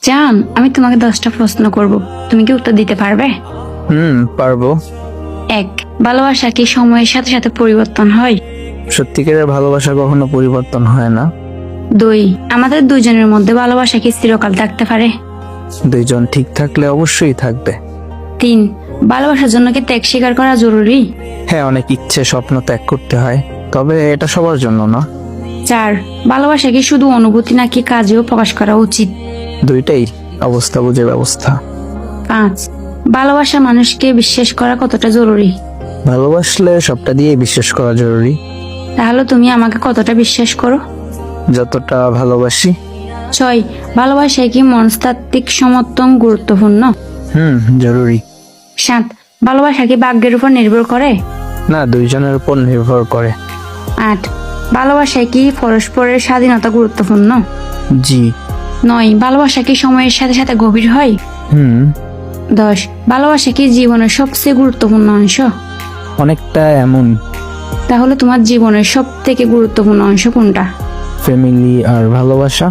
জান, আমি তোমাকে 10টা প্রশ্ন করব, তুমি কি উত্তর দিতে পারবে? পারবো। 1, ভালোবাসা কি সময়ের সাথে সাথে পরিবর্তন হয়? সত্যিকারের ভালোবাসা কখনো পরিবর্তন হয় না। 2, আমাদের দুজনের মধ্যে ভালোবাসা কি চিরকাল থাকতে পারে? দুইজন ঠিক থাকলে অবশ্যই থাকবে। 3, ভালোবাসার জন্য কি ত্যাগ স্বীকার করা জরুরি? হ্যাঁ, অনেক ইচ্ছে স্বপ্ন ত্যাগ করতে হয়, তবে এটা সবার জন্য না। 4, ভালোবাসা কি শুধু অনুভূতি নাকি কাজেও প্রকাশ করা উচিত? দুইটাই, অবস্থা বুঝে ব্যবস্থা। 5, ভালোবাসা মানুষকে বিশ্বাস করা কতটা জরুরি? ভালোবাসলে সবটা দিয়ে বিশ্বাস করা জরুরি। তাহলে তুমি আমাকে কতটা বিশ্বাস করো? যতটা ভালোবাসি। 6, ভালোবাসায় কি মনস্তাত্ত্বিক সমর্থন গুরুত্বপূর্ণ? জরুরি। 7, ভালোবাসা কি ভাগ্যের উপর নির্ভর করে? না, দুইজনের উপর নির্ভর করে। 8, ভালোবাসায় কি পরস্পরের স্বাধীনতা গুরুত্বপূর্ণ? জি। 9, ভালোবাসা কি সময়ের সাথে সাথে গভীর হয়? 10, ভালোবাসা কি জীবনের সবচেয়ে গুরুত্বপূর্ণ অংশ? অনেকটা এমন। তাহলে তোমার জীবনের সব থেকে গুরুত্বপূর্ণ অংশ কোনটা? ফ্যামিলি আর ভালোবাসা।